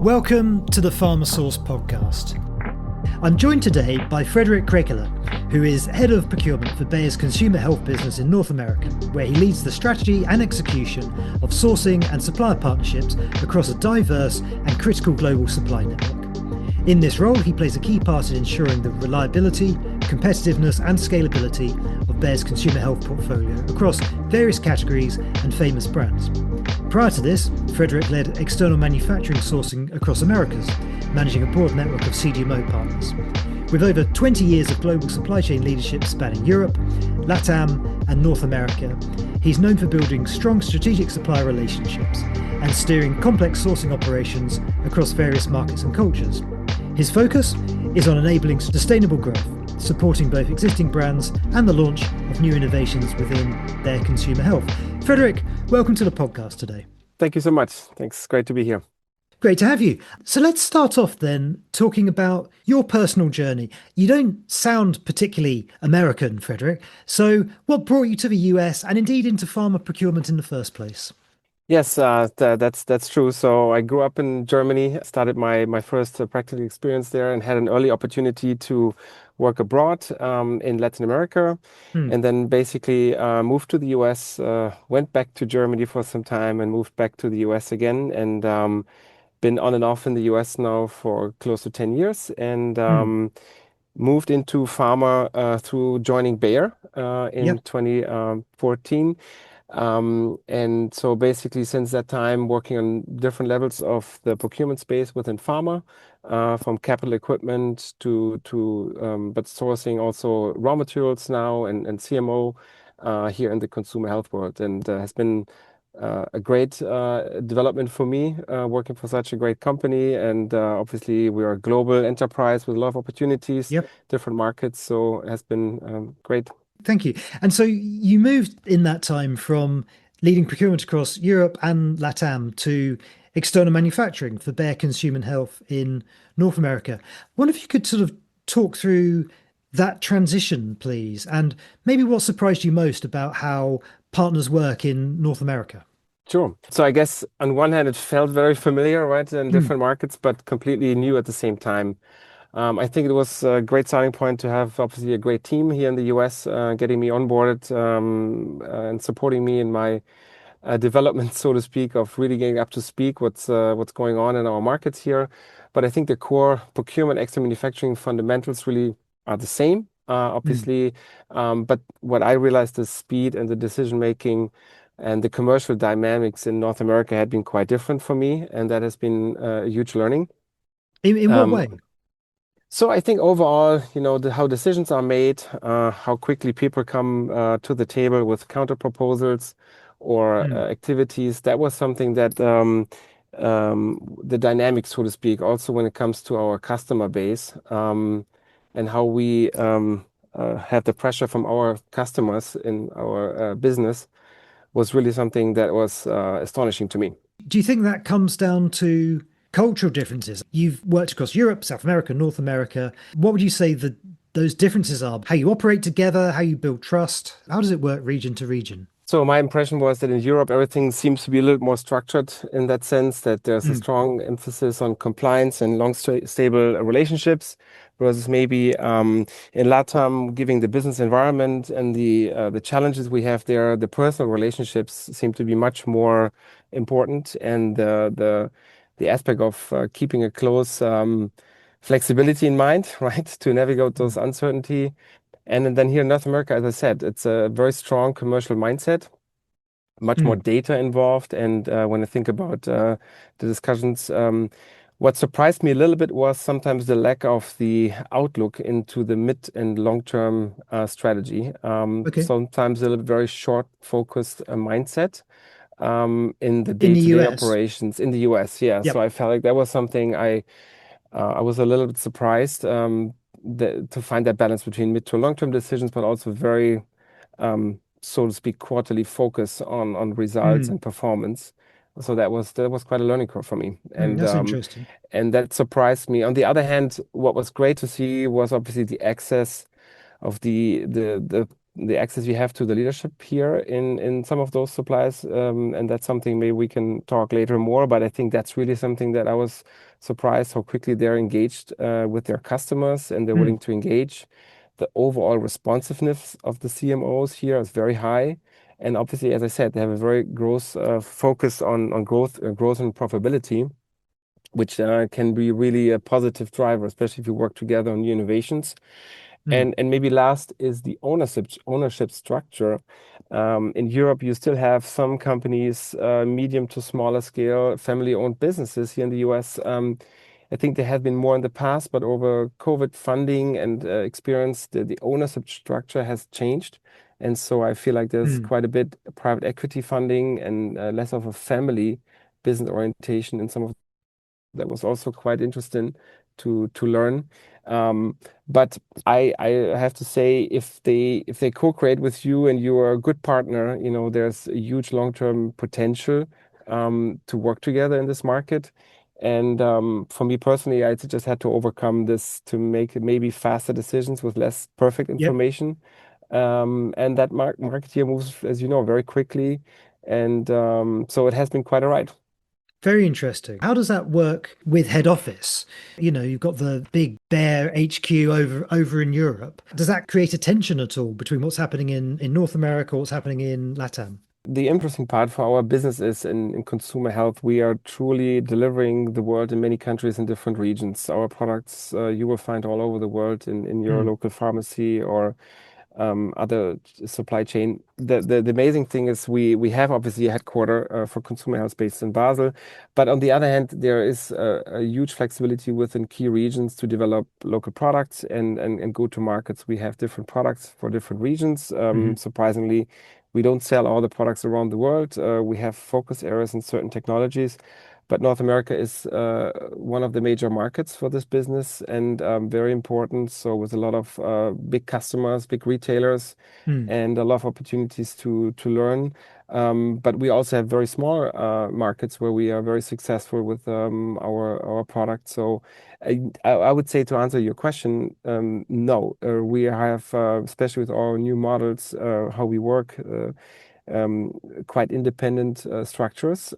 Welcome to the Pharma Source podcast. I'm joined today by Frederik Krekeler, who is Head of Procurement for Bayer's consumer health business in North America, where he leads the strategy and execution of sourcing and supplier partnerships across a diverse and critical global supply network. In this role, he plays a key part in ensuring the reliability, competitiveness and scalability of Bayer's consumer health portfolio across various categories and famous brands. Prior to this, Frederik led external manufacturing sourcing across Americas, managing a broad network of CDMO partners. With over 20 years of global supply chain leadership spanning Europe, LATAM and North America, he's known for building strong strategic supplier relationships and steering complex sourcing operations across various markets and cultures. His focus is on enabling sustainable growth, supporting both existing brands and the launch of new innovations within their consumer health. Frederik, welcome to the podcast today. Thank you so much. Thanks. Great to be here. Great to have you. So let's start off then talking about your personal journey. You don't sound particularly American, Frederik. So what brought you to the US and indeed into pharma procurement in the first place? Yes, that's true. So I grew up in Germany, started my first practical experience there and had an early opportunity to work abroad in Latin America. And then basically moved to the US, went back to Germany for some time and moved back to the US again. And been on and off in the US now for close to 10 years and moved into pharma through joining Bayer in 2014. And so basically since that time, working on different levels of the procurement space within pharma, from capital equipment to but sourcing also raw materials now and CMO here in the consumer health world, and has been a great development for me, working for such a great company. And obviously we are a global enterprise with a lot of opportunities, different markets. So it has been great. Thank you. And so you moved in that time from leading procurement across Europe and LATAM to external manufacturing for Bayer Consumer Health in North America. I wonder if you could sort of talk through that transition, please, and maybe what surprised you most about how partners work in North America. Sure. So I guess on one hand, it felt very familiar, right, in different markets, but completely new at the same time. I think it was a great starting point to have obviously a great team here in the US, getting me onboarded and supporting me in my development, so to speak, of really getting up to speed what's going on in our markets here. But I think the core procurement, external manufacturing fundamentals really are the same, obviously. But what I realized is speed and the decision making and the commercial dynamics in North America had been quite different for me, and that has been a huge learning. In what way? So I think overall, how decisions are made, how quickly people come to the table with counter proposals or activities, that was something that the dynamics, so to speak, also when it comes to our customer base and how we have the pressure from our customers in our business was really something that was astonishing to me. Do you think that comes down to cultural differences? You've worked across Europe, South America, North America. What would you say that those differences are? How you operate together, how you build trust? How does it work region to region? So my impression was that in Europe, everything seems to be a little more structured in that sense, that there's a strong emphasis on compliance and long, stable relationships, versus maybe in LATAM, giving the business environment and the challenges we have there, the personal relationships seem to be much more important, and the aspect of keeping a close flexibility in mind, right, to navigate those uncertainty. And then here in North America, as I said, it's a very strong commercial mindset, much more data involved. And when I think about the discussions, what surprised me a little bit was sometimes the lack of the outlook into the mid and long-term strategy. Sometimes a little very short-focused mindset in the day-to-day operations in the US. So I felt like that was something I was a little bit surprised to find that balance between mid to long-term decisions, but also very, so to speak, quarterly focus on results and performance. So that was quite a learning curve for me, and that's interesting. And that surprised me. On the other hand, what was great to see was obviously the access of the the access we have to the leadership here in some of those suppliers, and that's something maybe we can talk later more. But I think that's really something that I was surprised how quickly they're engaged with their customers and they're willing to engage. The overall responsiveness of the CMOs here is very high. And obviously, as I said, they have a very growth focus on growth and profitability, which can be really a positive driver, especially if you work together on new innovations. And maybe last is the ownership structure. In Europe, you still have some companies, medium to smaller scale, family-owned businesses. Here in the US, I think there have been more in the past, but over COVID funding and experience, the ownership structure has changed. And so I feel like there's quite a bit of private equity funding and less of a family business orientation in some of that was also quite interesting to learn. But I have to say, if they co-create with you and you are a good partner, there's a huge long-term potential to work together in this market. And for me personally, I just had to overcome this to make maybe faster decisions with less perfect Yep. information. And that market here moves, as you know, very quickly. And so it has been quite a ride. Very interesting. How does that work with head office? You've got the big bear HQ over in Europe. Does that create a tension at all between what's happening in North America, what's happening in LATAM? The interesting part for our business is in consumer health, we are truly delivering the world in many countries in different regions. Our products you will find all over the world in your local pharmacy or other supply chain. The amazing thing is we have obviously a headquarter for consumer health based in Basel, but on the other hand, there is a huge flexibility within key regions to develop local products and go to markets. We have different products for different regions. Surprisingly, we don't sell all the products around the world. We have focus areas in certain technologies. But North America is one of the major markets for this business and very important. So with a lot of big customers, big retailers, and a lot of opportunities to learn. But we also have very small markets where we are very successful with our products. So I would say, to answer your question, no, we have, especially with our new models, how we work, quite independent structures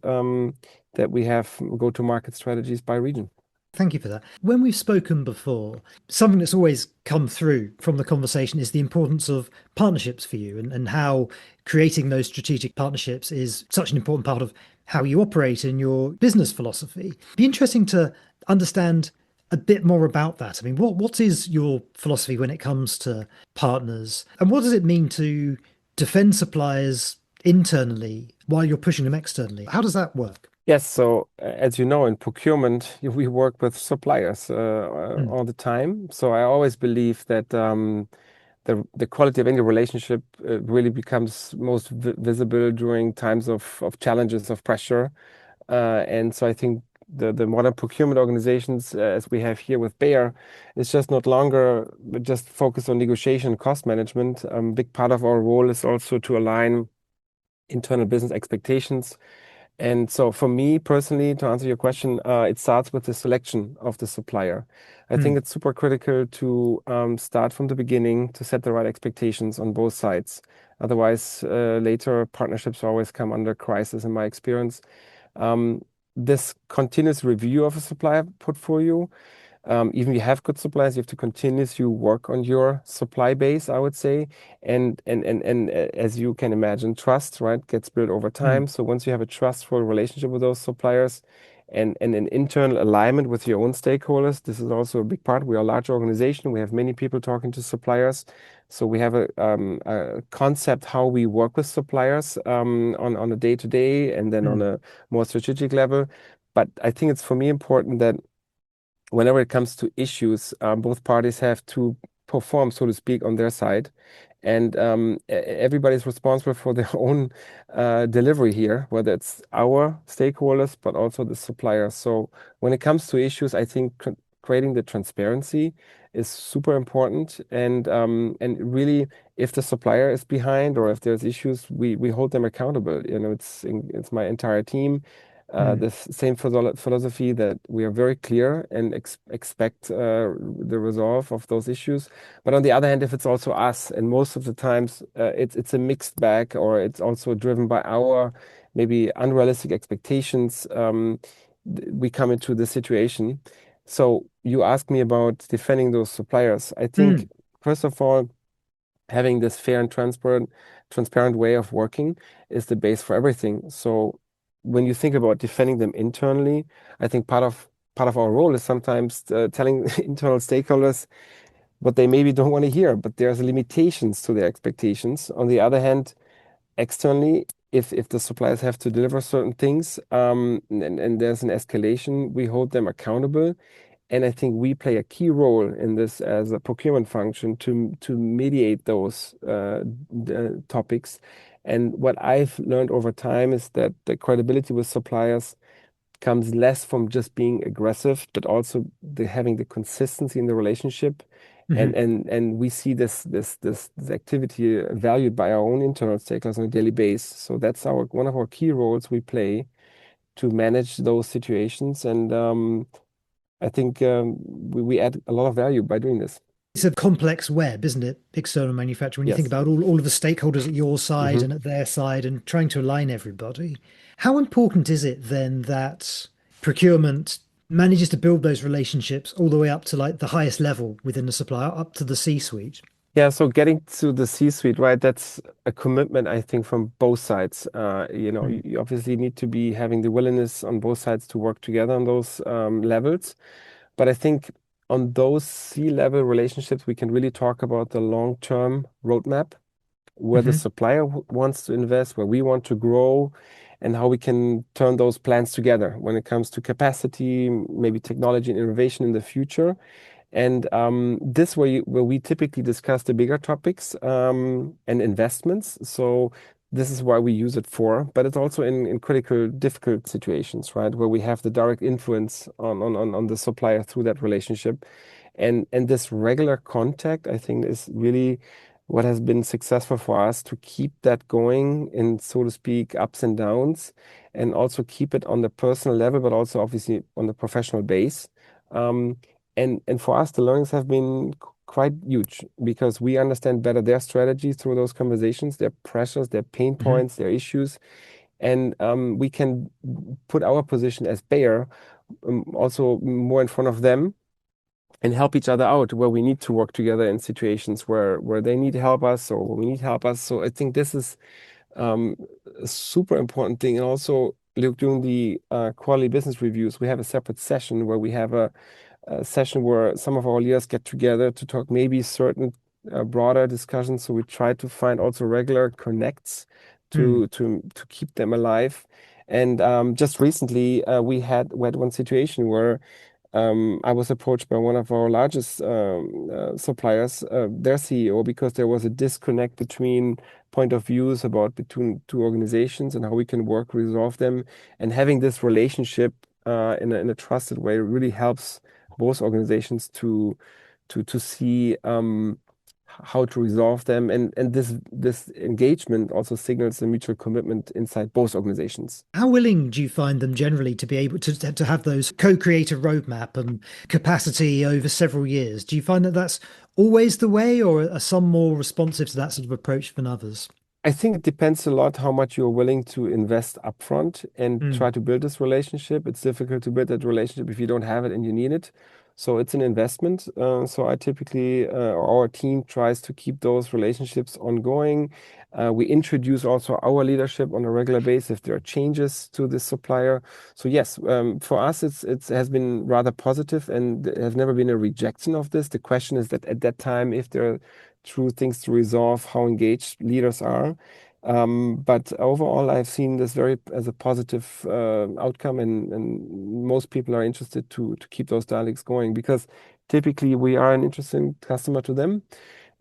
that we have go-to-market strategies by region. Thank you for that. When we've spoken before, something that's always come through from the conversation is the importance of partnerships for you and how creating those strategic partnerships is such an important part of how you operate in your business philosophy. It'd be interesting to understand a bit more about that. I mean, what is your philosophy when it comes to partners, and what does it mean to defend suppliers internally while you're pushing them externally? How does that work? Yes, so as you know, in procurement, we work with suppliers all the time. So I always believe that the quality of any relationship really becomes most visible during times of challenges, of pressure. And so I think the modern procurement organizations, as we have here with Bayer, is just not longer just focused on negotiation and cost management. A big part of our role is also to align internal business expectations. And so for me personally, to answer your question, it starts with the selection of the supplier. I think it's super critical to start from the beginning to set the right expectations on both sides. Otherwise, later partnerships always come under crisis in my experience. This continuous review of a supplier portfolio, even if you have good suppliers, you have to continuously work on your supply base, I would say. And as you can imagine, trust, right, gets built over time. So once you have a trustful relationship with those suppliers and an internal alignment with your own stakeholders, this is also a big part. We are a large organization. We have many people talking to suppliers. So we have a concept how we work with suppliers on a day-to-day and then on a more strategic level. But I think it's for me important that whenever it comes to issues, both parties have to perform, so to speak, on their side. And everybody's responsible for their own delivery here, whether it's our stakeholders, but also the suppliers. So when it comes to issues, I think creating the transparency is super important. And really, if the supplier is behind or if there's issues, we hold them accountable. It's my entire team. This same philosophy that we are very clear and expect the resolve of those issues. But on the other hand, if it's also us, and most of the times it's a mixed bag, or it's also driven by our maybe unrealistic expectations, we come into the situation. So you asked me about defending those suppliers. I think, first of all, having this fair and transparent way of working is the base for everything. So when you think about defending them internally, I think part of our role is sometimes telling internal stakeholders what they maybe don't want to hear, but there's limitations to their expectations. On the other hand, externally, if the suppliers have to deliver certain things, and there's an escalation, we hold them accountable. And I think we play a key role in this as a procurement function to mediate those topics. And what I've learned over time is that the credibility with suppliers comes less from just being aggressive, but also having the consistency in the relationship. And we see this activity valued by our own internal stakeholders on a daily basis. So that's one of our key roles we play to manage those situations. And I think we add a lot of value by doing this. It's a complex web, isn't it? External manufacturing. When you think Yes. about all of the stakeholders at your side Hmm. and at their side and trying to align everybody. How important is it then that procurement manages to build those relationships all the way up to like the highest level within the supplier, up to the C-suite? Yeah, so getting to the C-suite, right? That's a commitment, I think, from both sides. Mm. You obviously need to be having the willingness on both sides to work together on those levels. But I think on those C-level relationships, we can really talk about the long-term roadmap, where the Hmm. supplier wants to invest, where we want to grow, and how we can turn those plans together when it comes to capacity, maybe technology and innovation in the future. And this way, where we typically discuss the bigger topics and investments. So this is why we use it for, but it's also in critical, difficult situations, right? Where we have the direct influence on the supplier through that relationship. And this regular contact, I think, is really what has been successful for us to keep that going in, so to speak, ups and downs, and also keep it on the personal level, but also obviously on the professional base. Um, and for us, the learnings have been quite huge because we understand better their strategies through those conversations, their pressures, their pain Hmm. points, their issues, and we can put our position as Bayer also more in front of them and help each other out where we need to work together in situations where they need help us or we need help us. So I think this is um, a super important thing. And also, look, during the quarterly business reviews, we have a separate session where we have a session where some of our leaders get together to talk maybe certain broader discussions. So we try to find also regular connects Mm. to keep them alive. And just recently, we had one situation where I was approached by one of our largest suppliers, their CEO, because there was a disconnect between point of views about between two organizations and how we can work, resolve them, and having this relationship in a trusted way really helps both organizations to see how to resolve them, and this engagement also signals a mutual commitment inside both organizations. How willing do you find them generally to be able to have those co-create a roadmap and capacity over several years? Do you find that that's always the way, or are some more responsive to that sort of approach than others? I think it depends a lot how much you're willing to invest upfront and Mm. try to build this relationship. It's difficult to build that relationship if you don't have it and you need it. So it's an investment. So I typically, our team tries to keep those relationships ongoing. We introduce also our leadership on a regular basis if there are changes to the supplier. So yes, for us, it has been rather positive and there has never been a rejection of this. The question is that at that time, if there are true things to resolve, how engaged leaders are. But overall, I've seen this very as a positive outcome, and most people are interested to keep those dialogues going because typically we are an interesting customer to them,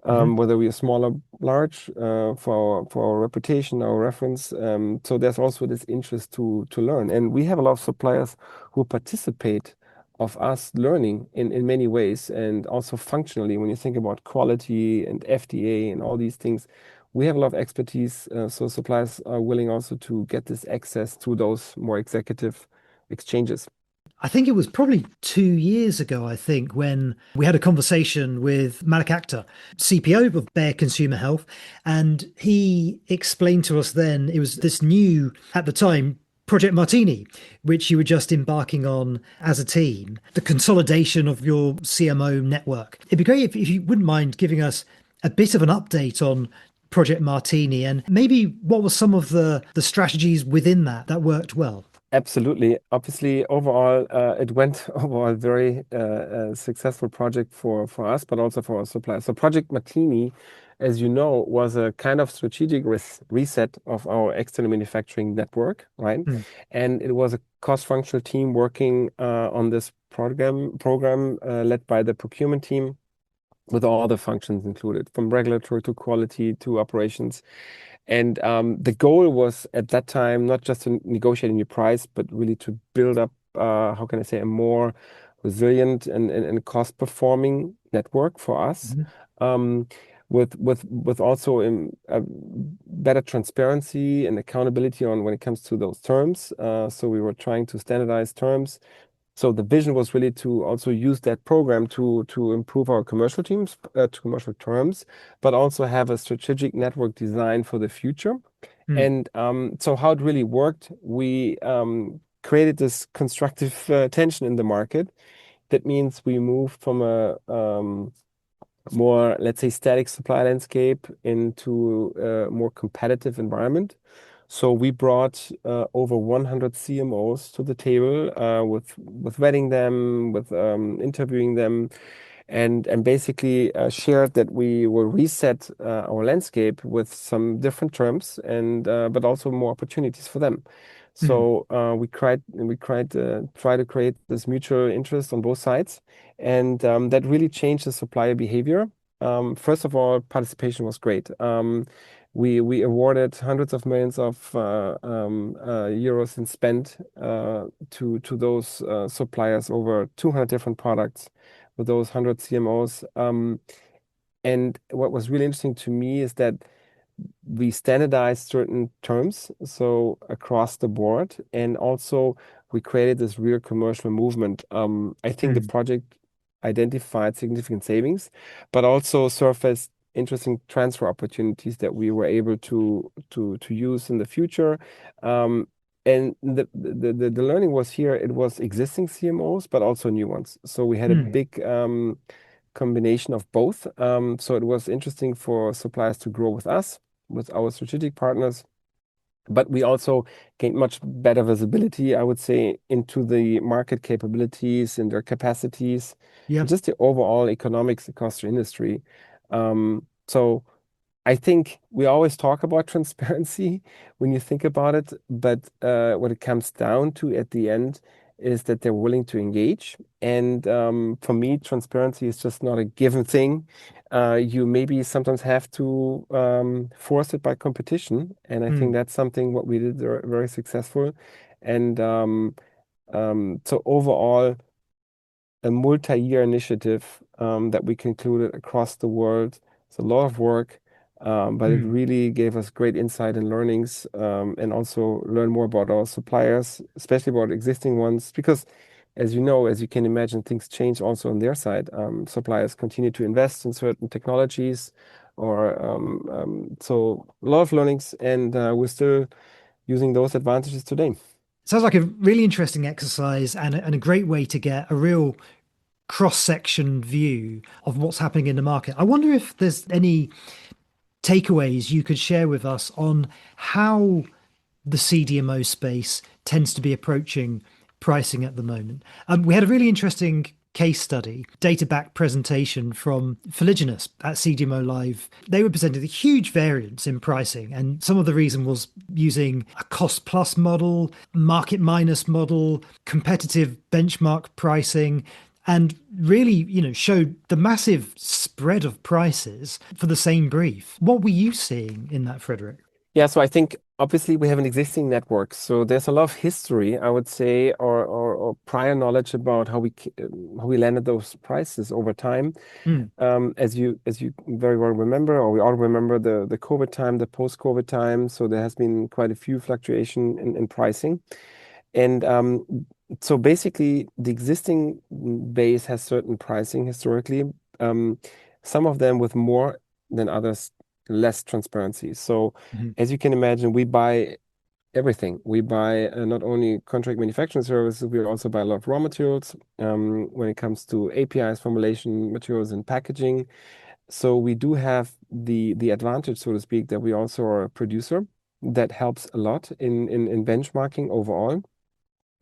Mhm. whether we are small or large, for our reputation, our reference. So there's also this interest to learn, and we have a lot of suppliers who participate of us learning in many ways, and also functionally. When you think about quality and FDA and all these things, we have a lot of expertise, so suppliers are willing also to get this access to those more executive exchanges. I think it was probably 2 years ago, I think, when we had a conversation with Malik Akhtar, CPO of Bayer Consumer Health, and he explained to us then it was this new, at the time, Project Martini, which you were just embarking on as a team, the consolidation of your CMO network. It'd be great if you wouldn't mind giving us a bit of an update on Project Martini and maybe what were some of the strategies within that worked well. Absolutely. Obviously, overall, it went overall very successful project for us, but also for our suppliers. So Project Martini, as you know, was a kind of strategic reset of our external manufacturing network, right? Mm. And it was a cross-functional team working on this program led by the procurement team with all the functions included, from regulatory to quality to operations. And the goal was at that time not just to negotiate a new price, but really to build up, how can I say, a more resilient and cost-performing network for us, Mhm. with also better transparency and accountability on when it comes to those terms. So we were trying to standardize terms. So the vision was really to also use that program to improve our commercial teams, to commercial terms, but also have a strategic network design for the future. Mm. And so how it really worked, we created this constructive tension in the market. That means we moved from a more, let's say, static supply landscape into a more competitive environment. So we brought over 100 CMOs to the table, with vetting them, with interviewing them, and basically shared that we will reset our landscape with some different terms and but also more opportunities for them. Mm. So try to create this mutual interest on both sides, and that really changed the supplier behavior. First of all, participation was great. We awarded hundreds of millions of euros in spend to those suppliers, over 200 different products with those 100 CMOs. And what was really interesting to me is that we standardized certain terms, so across the board, and also we created this real commercial movement. I think the Mm. project identified significant savings, but also surfaced interesting transfer opportunities that we were able to use in the future. And the learning was here, it was existing CMOs, but also new ones. So we had a Mm. big combination of both. So it was interesting for suppliers to grow with us, with our strategic partners, but we also gained much better visibility, I would say, into the market capabilities and their capacities, Yeah. and just the overall economics across the industry. So I think we always talk about transparency when you think about it, but what it comes down to at the end is that they're willing to engage. And for me, transparency is just not a given thing. You maybe sometimes have to force it by competition, and I think Mm. that's something what we did very successful. And so overall, a multi-year initiative that we concluded across the world. It's a lot of work, but it Mm. really gave us great insight and learnings, and also learn more about our suppliers, especially about existing ones, because as you know, as you can imagine, things change also on their side. Suppliers continue to invest in certain technologies, or so a lot of learnings, and we're still using those advantages today. Sounds like a really interesting exercise and a great way to get a real cross-section view of what's happening in the market. I wonder if there's any takeaways you could share with us on how the CDMO space tends to be approaching pricing at the moment. We had a really interesting case study, data-backed presentation from Filigenus at CDMO Live. They were presenting a huge variance in pricing, and some of the reason was using a cost plus model, market minus model, competitive benchmark pricing, and really, showed the massive spread of prices for the same brief. What were you seeing in that, Frederik? Yeah, so I think obviously we have an existing network, so there's a lot of history, I would say, or or prior knowledge about how we landed those prices over time. Mm. As you very well remember, or we all remember the COVID time, the post-COVID time. So there has been quite a few fluctuation in pricing. And so basically, the existing base has certain pricing historically. Um, some of them with more than others, less transparency. So Mhm. as you can imagine, we buy everything. We buy not only contract manufacturing services, we also buy a lot of raw materials when it comes to APIs, formulation materials, and packaging. So we do have the advantage, so to speak, that we also are a producer. That helps a lot in benchmarking overall.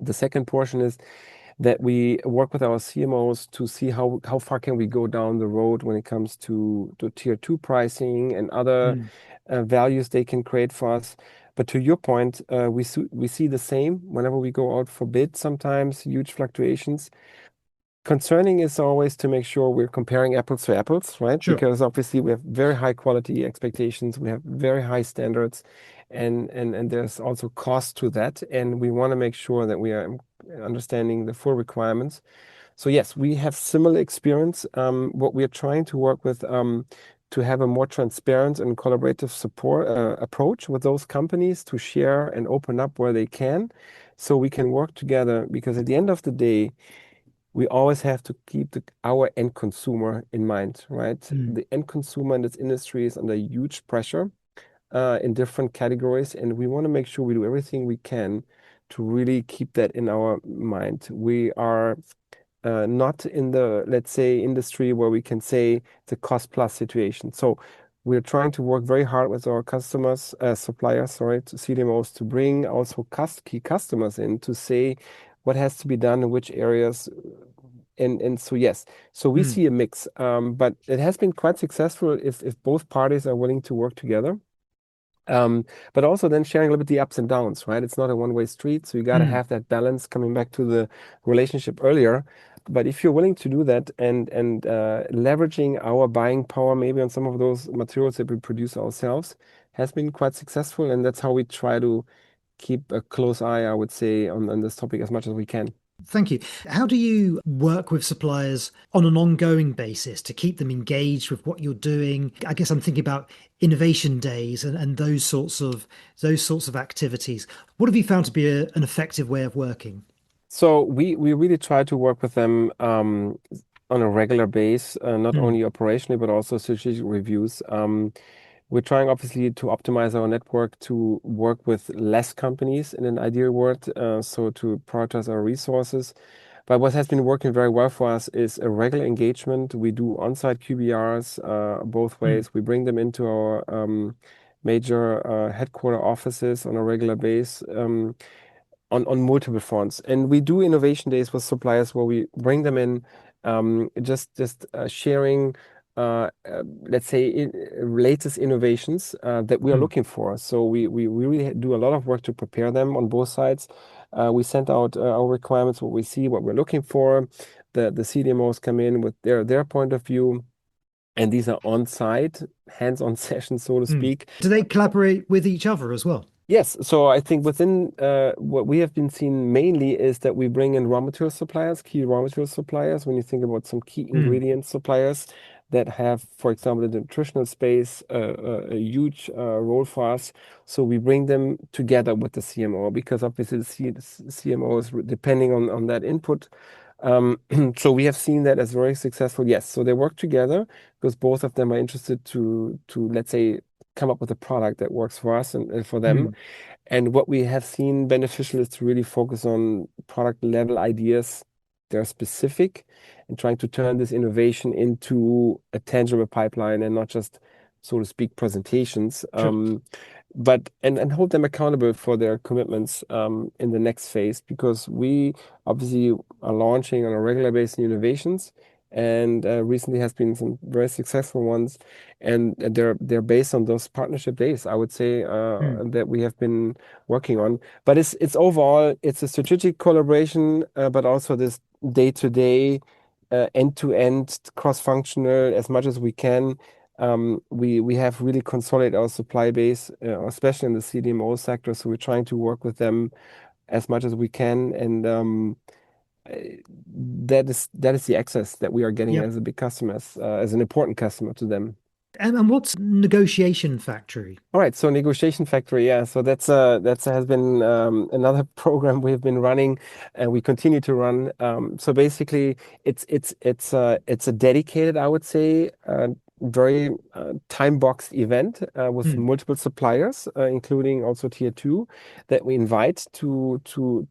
The second portion is that we work with our CMOs to see how far can we go down the road when it comes to tier two pricing and other Mm. values they can create for us. But to your point, we see the same whenever we go out for bid, sometimes huge fluctuations. Concerning is always to make sure we're comparing apples to apples, right? Sure. Because obviously we have very high quality expectations, we have very high standards, and there's also cost to that, and we want to make sure that we are understanding the full requirements. So yes, we have similar experience. What we are trying to work with to have a more transparent and collaborative support approach with those companies to share and open up where they can, so we can work together. Because at the end of the day, we always have to keep our end consumer in mind, right? Mm. The end consumer in this industry is under huge pressure in different categories, and we want to make sure we do everything we can to really keep that in our mind. We are not in the, let's say, industry where we can say it's a cost plus situation. So we're trying to work very hard with our customers, suppliers, sorry, to CDMOs, to bring also key customers in to say what has to be done in which areas. And so yes, so we Mm. see a mix, but it has been quite successful if both parties are willing to work together. But also then sharing a little bit the ups and downs, right? It's not a one-way street, so you got to Mm. have that balance, coming back to the relationship earlier. But if you're willing to do that and leveraging our buying power maybe on some of those materials that we produce ourselves has been quite successful, and that's how we try to keep a close eye, I would say, on this topic as much as we can. Thank you. How do you work with suppliers on an ongoing basis to keep them engaged with what you're doing? I guess I'm thinking about innovation days and those sorts of activities. What have you found to be an effective way of working? So we really try to work with them on a regular base, not Mm. only operationally but also strategic reviews. We're trying obviously to optimize our network to work with less companies in an ideal world, so to prioritize our resources. But what has been working very well for us is a regular engagement. We do on-site QBRs both Mm. ways. We bring them into our major headquarter offices on a regular base. On multiple fronts. And we do innovation days with suppliers where we bring them in, just sharing, let's say, latest innovations that we are Mm. looking for. So we really do a lot of work to prepare them on both sides. We send out our requirements, what we see, what we're looking for. The CDMOs come in with their point of view. And these are on-site, hands-on sessions, so to Mm. speak. Do they collaborate with each other as well? Yes, so I think within what we have been seeing mainly is that we bring in raw material suppliers, key raw material suppliers. When you think about some key Mm. ingredient suppliers that have, for example, in the nutritional space, a huge role for us. So we bring them together with the CMO, because obviously the CMO is depending on that input. So we have seen that as very successful. Yes, so they work together because both of them are interested to let's say come up with a product that works for us and for them. Mm. And what we have seen beneficial is to really focus on product level ideas that are specific, and trying to turn this innovation into a tangible pipeline and not just, so to speak, presentations. Sure. But hold them accountable for their commitments in the next phase, because we obviously are launching on a regular basis new innovations, and recently has been some very successful ones, and they're based on those partnership days, I would say, Mm. that we have been working on. But it's overall it's a strategic collaboration, but also this day-to-day, end-to-end, cross-functional as much as we can. We have really consolidated our supply base, especially in the CDMO sector. So we're trying to work with them as much as we can, and that is the access that we are getting Yeah. as a big customers, as an important customer to them. And what's Negotiation Factory? All right, so Negotiation Factory, yeah. So that's has been another program we've been running, and we continue to run. So basically, it's a dedicated, I would say, very time boxed event with Mm, multiple suppliers, including also tier two, that we invite to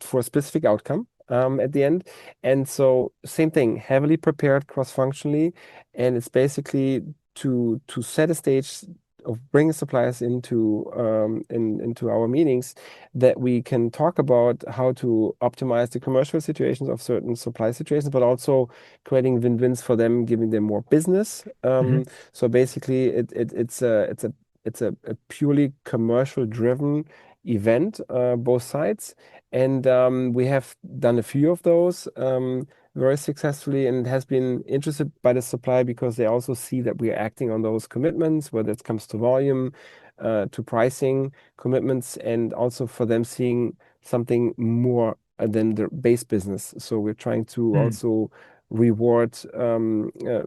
for a specific outcome. At the end. And so same thing, heavily prepared cross-functionally, and it's basically to set a stage of bringing suppliers into our meetings, that we can talk about how to optimize the commercial situations of certain supply situations, but also creating win-wins for them, giving them more business. hmm So basically, it's a purely commercial driven event, both sides, and we have done a few of those. Very successfully, and it has been interested by the supply because they also see that we are acting on those commitments, whether it comes to volume, to pricing commitments, and also for them seeing something more than the base business. So we're trying to mm. also reward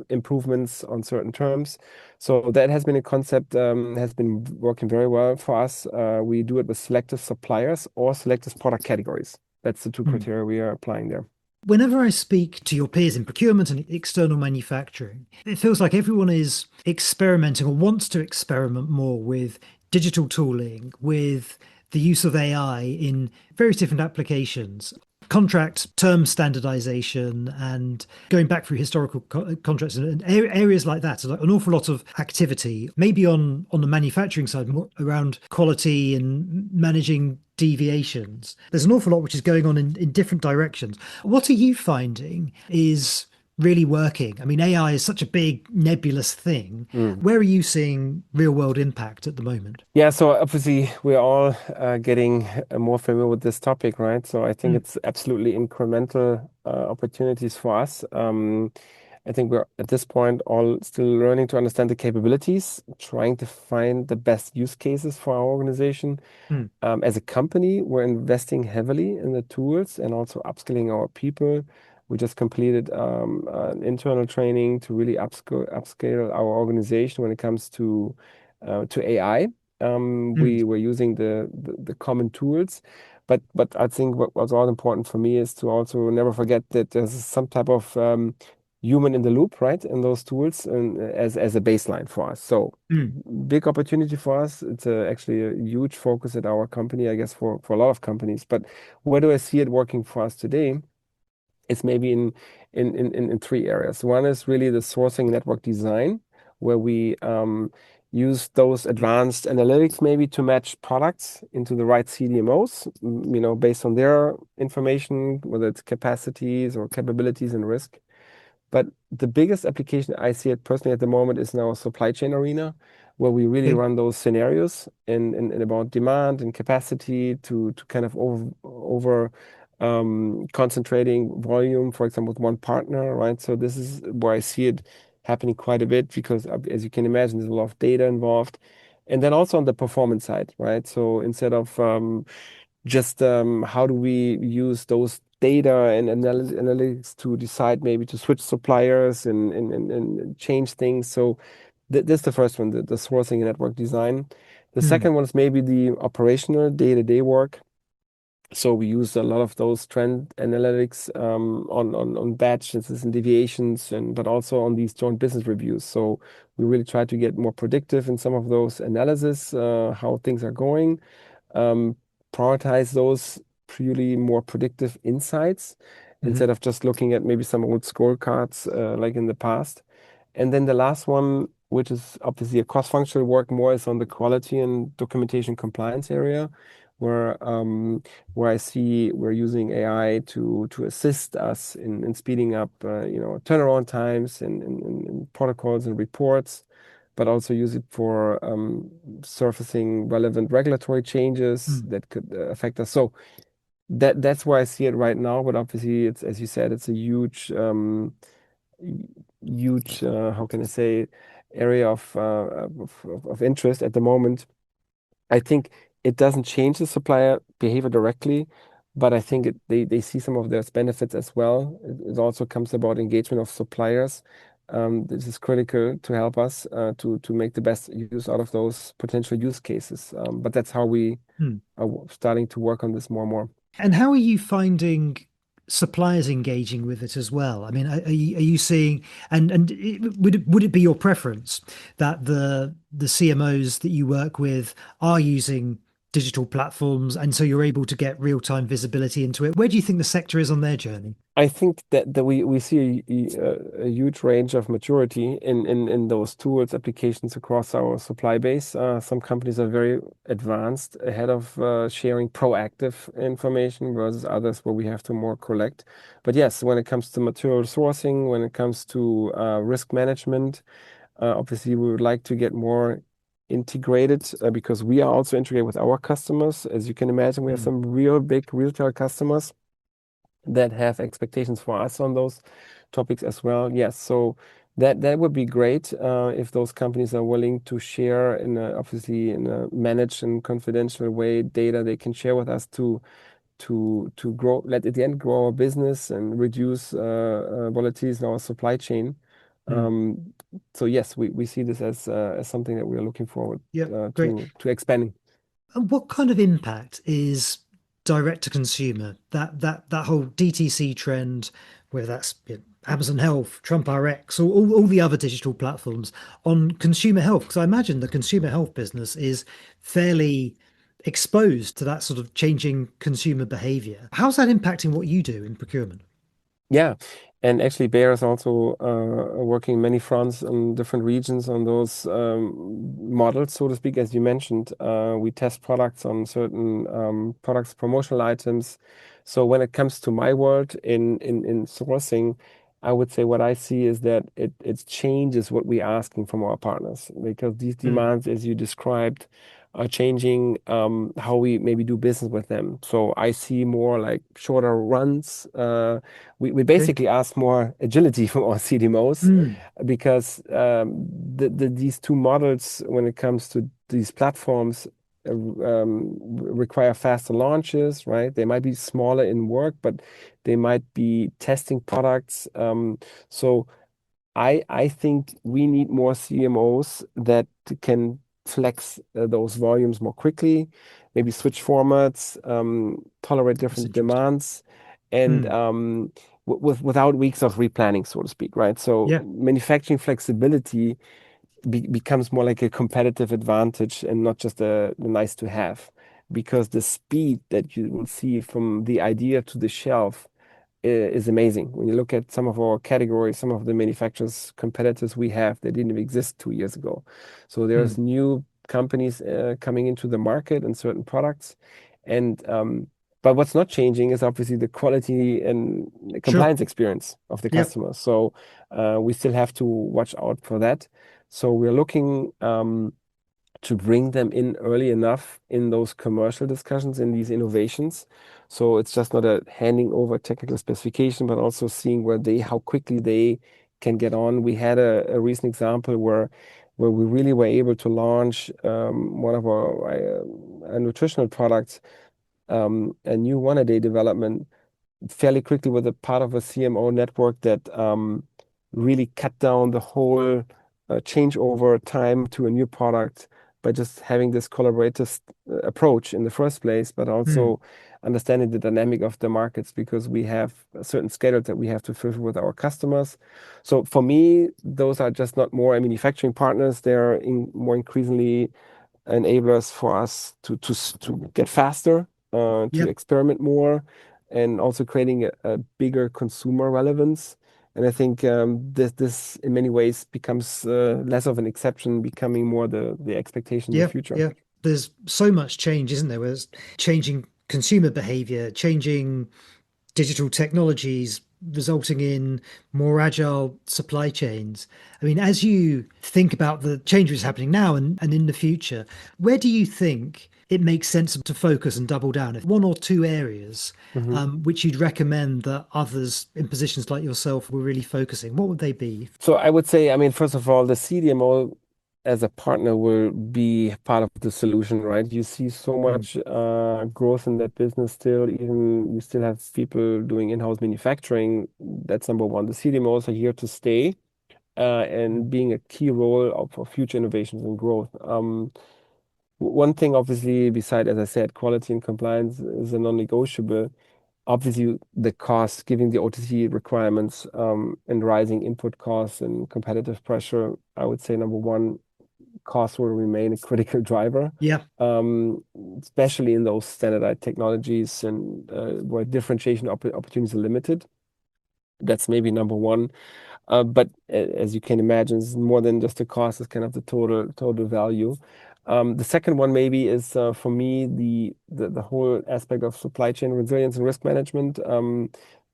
improvements on certain terms. So that has been a concept, has been working very well for us. We do it with selective suppliers or selective product categories. That's the two Mm. criteria we are applying there. Whenever I speak to your peers in procurement and external manufacturing, it feels like everyone is experimenting or wants to experiment more with digital tooling, with the use of AI in various different applications. Contract term standardization and going back through historical contracts and areas like that. So like an awful lot of activity, maybe on the manufacturing side, more around quality and managing deviations. There's an awful lot which is going on in different directions. What are you finding is really working? I mean, AI is such a big nebulous thing. Mm. Where are you seeing real world impact at the moment? Yeah, so obviously we're all getting more familiar with this topic, right? So I think Mm, it's absolutely incremental opportunities for us. I think we're at this point all still learning to understand the capabilities, trying to find the best use cases for our organization. mm, As a company, we're investing heavily in the tools and also upskilling our people. We just completed an internal training to really upscale our organization when it comes to AI. mm, We were using the common tools, but I think what's all important for me is to also never forget that there's some type of human in the loop, right, in those tools, and as a baseline for us. So mm, big opportunity for us. It's actually a huge focus at our company, I guess, for a lot of companies. But where do I see it working for us today? It's maybe in three areas. One is really the sourcing network design, where we use those advanced analytics maybe to match products into the right CDMOs, based on their information, whether it's capacities or capabilities and risk. But the biggest application I see it personally at the moment is now a supply chain arena, where we really okay. run those scenarios in about demand and capacity to kind of over concentrating volume, for example, with one partner, right? So this is where I see it happening quite a bit because, as you can imagine, there's a lot of data involved. And then also on the performance side, right? So instead of just how do we use those data and analytics to decide maybe to switch suppliers and change things. So this is the first one, the sourcing and network design. The Mm, second one is maybe the operational day-to-day work. So we use a lot of those trend analytics on batches and deviations, and but also on these joint business reviews. So we really try to get more predictive in some of those analysis, how things are going, um, prioritize those purely more predictive insights mhm, instead of just looking at maybe some old scorecards like in the past. And then the last one, which is obviously a cross-functional work, more is on the quality and documentation compliance area, where I see we're using AI to assist us in speeding up turnaround times and protocols and reports, but also use it for surfacing relevant regulatory changes mm. that could affect us. So that's where I see it right now. But obviously, it's as you said, it's a huge how can I say area of interest at the moment. I think it doesn't change the supplier behavior directly, but I think they see some of their benefits as well. It also comes about engagement of suppliers. This is critical to help us to make the best use out of those potential use cases. But that's how we Hmm. are starting to work on this more and more. And how are you finding suppliers engaging with it as well? I mean, are you seeing, and would it be your preference that the CMOs that you work with are using digital platforms, and so you're able to get real-time visibility into it? Where do you think the sector is on their journey? I think that we see a huge range of maturity in those tools, applications across our supply base. Some companies are very advanced ahead of sharing proactive information versus others where we have to more collect. But yes, when it comes to material sourcing, when it comes to risk management, obviously we would like to get more integrated because we are also integrated with our customers. As you can imagine, we have Hmm. some real big retail customers that have expectations for us on those topics as well. Yes, so that would be great if those companies are willing to share obviously in a managed and confidential way data they can share with us to grow, let at the end grow our business and reduce volatilities in our supply chain. Hmm. Um, so yes, we see this as something that we are looking forward Yeah, great. to expanding. And what kind of impact is direct to consumer, that whole DTC trend, whether that's Amazon Health, Trump RX, or all the other digital platforms on consumer health? Because I imagine the consumer health business is fairly exposed to that sort of changing consumer behavior. How's that impacting what you do in procurement? Yeah, and actually, Bayer is also working many fronts in different regions on those models, so to speak. As you mentioned, we test products on certain products, promotional items. So when it comes to my world in sourcing, I would say what I see is that it changes what we're asking from our partners because these Hmm. demands, as you described, are changing how we maybe do business with them. So I see more like shorter runs. We Okay. basically ask more agility from our CDMOs Hmm. because these two models, when it comes to these platforms, require faster launches, right? They might be smaller in work, but they might be testing products. So I think we need more CMOs that can flex those volumes more quickly, maybe switch formats, tolerate That's different interesting. demands, and Hmm. without weeks of replanning, so to speak, right? So Yeah. manufacturing flexibility becomes more like a competitive advantage and not just a nice to have, because the speed that you will see from the idea to the shelf is amazing. When you look at some of our categories, some of the manufacturers, competitors we have, they didn't even exist 2 years ago. So Hmm. there's new companies coming into the market and certain products. And but what's not changing is obviously the quality and Sure. compliance experience of the Yep. customer. So we still have to watch out for that. So we're looking to bring them in early enough in those commercial discussions, in these innovations. So it's just not a handing over technical specification, but also seeing how quickly they can get on. We had a recent example where we really were able to launch one of our nutritional products, a new one-a-day development fairly quickly with a part of a CMO network that really cut down the whole changeover time to a new product by just having this collaborative approach in the first place, but Hmm. also understanding the dynamic of the markets because we have a certain schedule that we have to fulfill with our customers. So for me, those are just not more manufacturing partners; they're more increasingly enablers for us to get faster, to Yep. experiment more, and also creating a bigger consumer relevance. And I think this in many ways becomes less of an exception, becoming more the expectation in the Yeah, future. yeah. There's so much change, isn't there? There's changing consumer behavior, changing digital technologies, resulting in more agile supply chains. I mean, as you think about the changes happening now and in the future, where do you think it makes sense to focus and double down? If one or two areas Mhm. which you'd recommend that others in positions like yourself were really focusing, what would they be? So I would say, I mean, first of all, the CDMO as a partner will be part of the solution, right? You see so much growth in that business still. Even you still have people doing in-house manufacturing. That's number one. The CDMOs are here to stay and being a key role for future innovations and growth. One thing, obviously, beside, as I said, quality and compliance is a non-negotiable. Obviously, the cost, giving the OTC requirements and rising input costs and competitive pressure, I would say number one, cost will remain a critical driver, Yeah. especially in those standardized technologies and where differentiation opportunities are limited. That's maybe number one. But as you can imagine, it's more than just the cost, it's kind of the total value. The second one maybe is for me the whole aspect of supply chain resilience and risk management.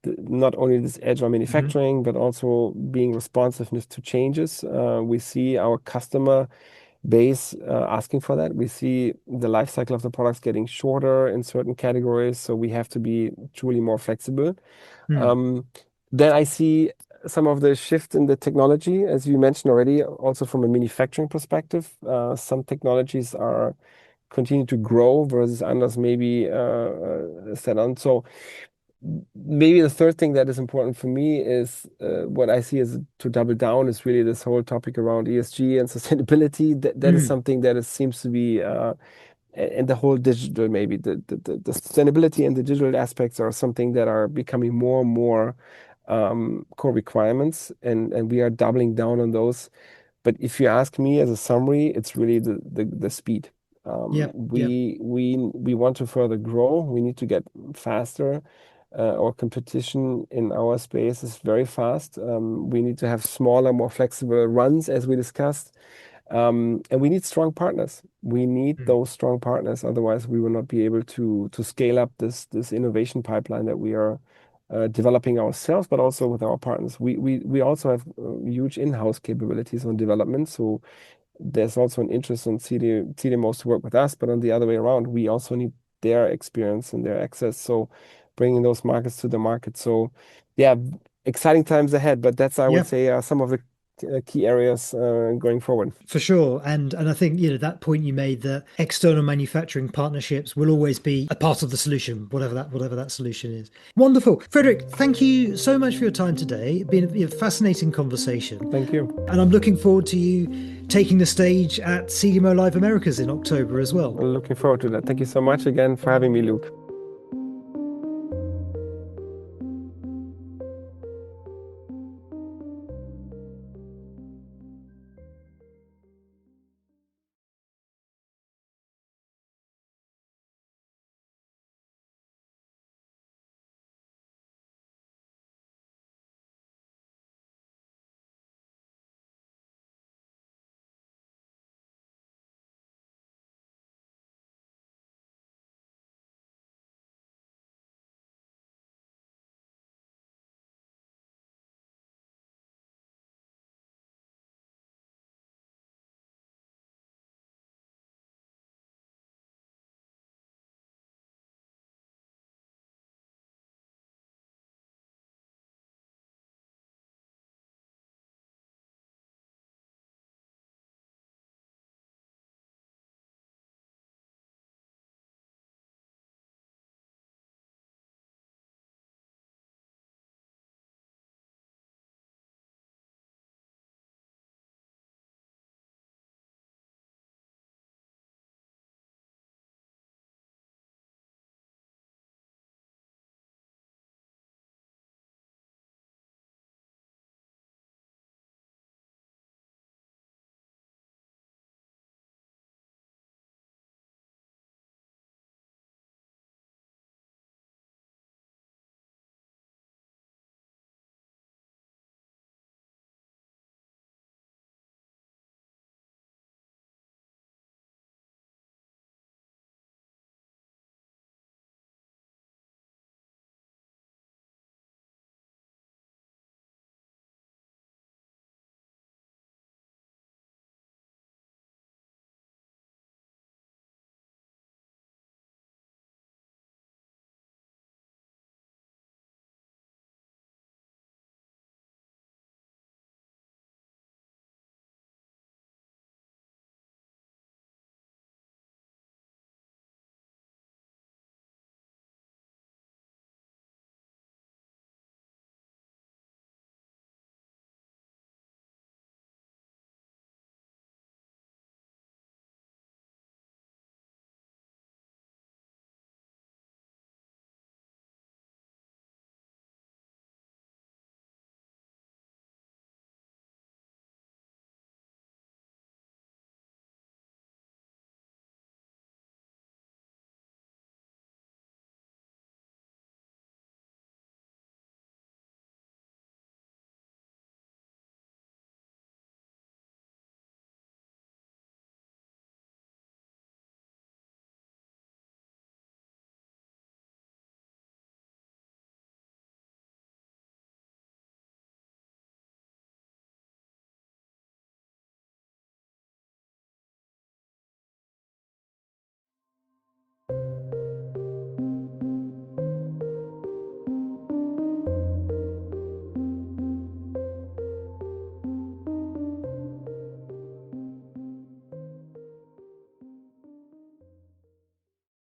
Not only this agile manufacturing, but also being responsiveness to changes. We see our customer base asking for that. We see the life cycle of the products getting shorter in certain categories, so we have to be truly more flexible. Then I see some of the shift in the technology, as you mentioned already, also from a manufacturing perspective. Some technologies are continuing to grow versus others maybe set on. So maybe the third thing that is important for me is what I see as to double down is really this whole topic around ESG and sustainability. That is something that seems to be and the whole digital, maybe the sustainability and the digital aspects are something that are becoming more and more core requirements, and we are doubling down on those. But if you ask me as a summary, it's really the speed. We want to further grow. We need to get faster. Our competition in our space is very fast. We need to have smaller, more flexible runs, as we discussed. And we need strong partners. We need those strong partners. Otherwise, we will not be able to scale up this innovation pipeline that we are developing ourselves, but also with our partners. We also have huge in-house capabilities on development. So there's also an interest on CDMOs to work with us, but on the other way around, we also need their experience and their access. So bringing those markets to the market. So yeah, exciting times ahead, but that's, I would say, some of the key areas going forward. For sure. And I think, that point you made that external manufacturing partnerships will always be a part of the solution, whatever that solution is. Wonderful. Frederik, thank you so much for your time today. It's been a fascinating conversation. Thank you. And I'm looking forward to you taking the stage at CDMO Live Americas in October as well. I'm looking forward to that. Thank you so much again for having me, Luke.